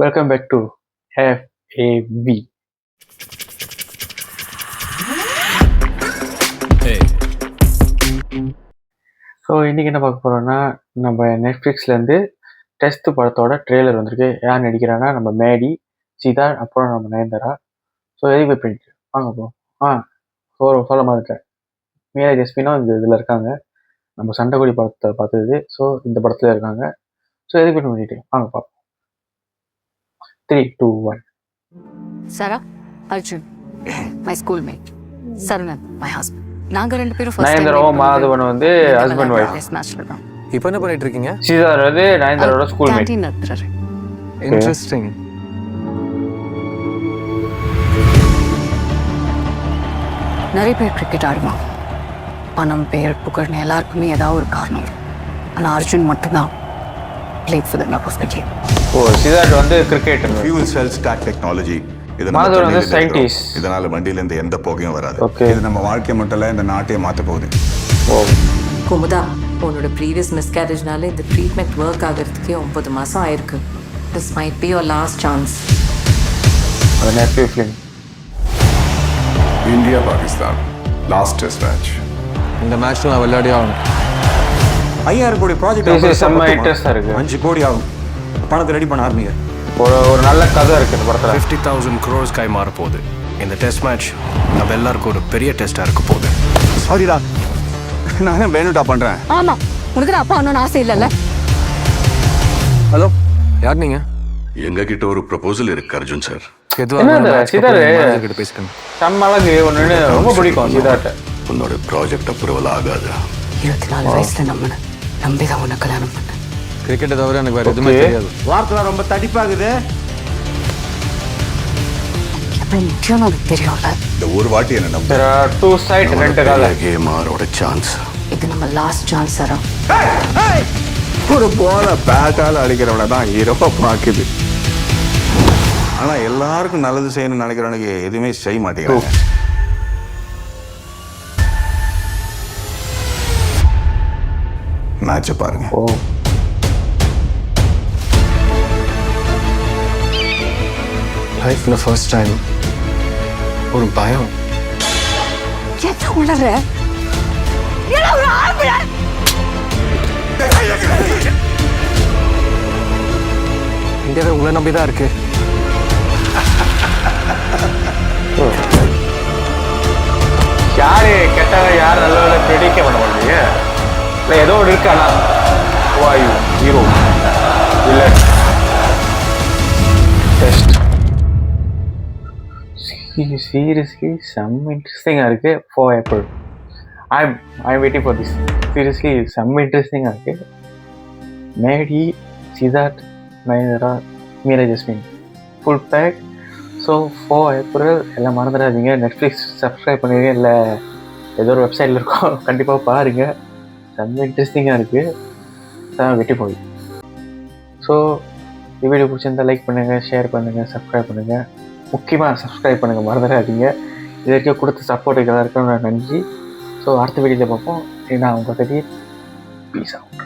Welcome back to FAV. So இன்றைக்கி என்ன பார்க்க போகிறோன்னா, நம்ம நெட்ஃப்ளிக்ஸ்லேருந்து டெஸ்ட் படத்தோட ட்ரெய்லர் வந்திருக்கு. யார் நடிக்கிறான்னா நம்ம மேடி, சித்தார்த், அப்புறம் நம்ம நயன்தாரா. ஸோ எதுக்கு வெயிட் பண்ணிட்டு வாங்க போ சொல்ல மாதிரிட்டேன். மீரா ஜஸ்மினும் இந்த இதில் இருக்காங்க. நம்ம சண்டைக்கோழி படத்தை பார்த்தது. ஸோ இந்த படத்தில் இருக்காங்க. ஸோ எதுக்கு வெயிட் பண்ணிட்டு வாங்க பார்ப்போம். 3, 2, 1. Sarah, Arjun, my schoolmate. Sarunan, my husband. நாங்க ரெண்டு பேரும் ஃபர்ஸ்ட் டைம் நயன்தாராவும் மாதவன் வந்து ஹஸ்பண்ட் வைஃப். மேட்ச்ல தான். இப்போ என்ன பண்ணிட்டு இருக்கீங்க? சித்தார்த் வந்து நயன்தாராவோட ஸ்கூல் மேட். கேண்டீன் நடத்துறாரு. இன்ட்ரஸ்டிங். நிறைய பேர் கிரிக்கெட் ஆடுவாங்க. பணம், பேர், புகழ்னு எல்லாருக்குமே ஏதாவது ஒரு காரணம் இருக்கும். ஆனால் அர்ஜுன் மட்டும்தான் played for the love of the game. Siddharth வந்து cricket. fuel cell stack technology. Madhavan வந்து சயின்டிஸ்ட். இதனால வண்டியில இருந்து எந்த புகையும் வராது. இது நம்ம வாழ்க்கை மட்டும் இல்ல, இந்த நாட்டையே மாத்த போகுது. குமுதா, உன்னோட ப்ரீவியஸ் மிஸ்கேரேஜ்னால இந்த ட்ரீட்மெண்ட் ஒர்க் ஆகிறதுக்கே 9 மாதம் ஆயிருக்கு. This might be your last chance. அது nephew film. India Pakistan last test match. இந்த மேட்ச்ல நான் விளையாடி ஆகணும். 5000 கோடி This is ப்ராஜெக்ட் செம்ம இன்ட்ரெஸ்டா இருக்கு. 5 கோடி ஆகும். பணத்தை ரெடி பண்ண ஆரம்பிங்க. ஒரு நல்ல கதை இருக்கு இந்த படத்துல. 50,000 crores கை மாற போகுது. இந்த டெஸ்ட் மேட்ச் நம்ம எல்லாருக்கும் ஒரு பெரிய டெஸ்டா இருக்க போகுது. சாரிடா, நானே வேணும்டா பண்றேன். ஆமா, உனக்கு தான் அப்பா அண்ணன் ஆசை இல்லைல்ல? ஹலோ, யார் நீங்க? எங்க கிட்ட ஒரு ப்ரொபோசல் இருக்கு அர்ஜுன் சார். என்னது, சித்தார்த் கிட்ட பேசிட்டேன். செம்ம அழகு. ஒன்று ரொம்ப பிடிக்கும் சித்தார்த்தை. உன்னோட ப்ராஜெக்ட் அப்ரூவல் ஆகாது. 24 வயசுல நம்பிதான் உன்னை கல்யாணம் பண்ண. கிரிக்கெட்டை தவிர எனக்கு வேற எதுவுமே தெரியாது. வார்த்தை ரொம்ப தடிப்பாகுது. எப்படி முக்கியம் உனக்கு தெரியும்ல. இந்த ஒரு வாட்டி என்ன நம்ப. There are two sides, ரெண்டு கால. கேமாரோட சான்ஸ். இது நம்ம லாஸ்ட் சான்ஸ் சாரா. ஒரு போல பேட்டால அடிக்கிறவன தான் ஹீரோவா பாக்குது. ஆனா எல்லாருக்கும் நல்லது செய்யணும்னு நினைக்கிறவனுக்கு எதுவுமே செய்ய மாட்டேங்கிறாங்க. மேட்சை பாருங்க. லைஃப்ல ஃபர்ஸ்ட் டைம் ஒரு பயம். என்ன உணர்ற? இந்தியாவே உங்களை நம்பிதான் இருக்கு. யாரு கெட்டவ யார் நல்லவள பிடிக்க பண்ண முடியல. இல்லை ஏதோ ஒரு இருக்கானா வாயு ஹீரோ இல்லை டெஸ்ட். சீரியஸ்லி செம்ம இன்ட்ரெஸ்டிங்காக இருக்குது. 4 April. I'm waiting for this. Seriously செம்ம இன்ட்ரெஸ்டிங்காக இருக்குது. Maddy, Siddharth, Nayanthara, Meera Jasmine full pack. So 4 April எல்லாம் மறந்துடாதீங்க. நெட்ஃப்ளிக்ஸ் சப்ஸ்கிரைப் பண்ணிடுங்க, இல்லை ஏதோ ஒரு வெப்சைட்டில் இருக்கோம், கண்டிப்பாக பாருங்கள். செம்ம இன்ட்ரெஸ்டிங்காக இருக்குது. தான் வெட்டி போய். ஸோ இந்த வீடியோ பிடிச்சிருந்தால் லைக் பண்ணுங்கள், ஷேர் பண்ணுங்கள், சப்ஸ்கிரைப் பண்ணுங்கள். முக்கியமாக சப்ஸ்கிரைப் பண்ணுங்கள், மறந்துடாதீங்க. இது வரைக்கும் கொடுத்த சப்போர்ட்டுக்கு எல்லாருக்கும் நான் நன்றி. ஸோ அடுத்த வீடியோவில் பார்ப்போம். நான் உங்கள் கதிர். Peace out.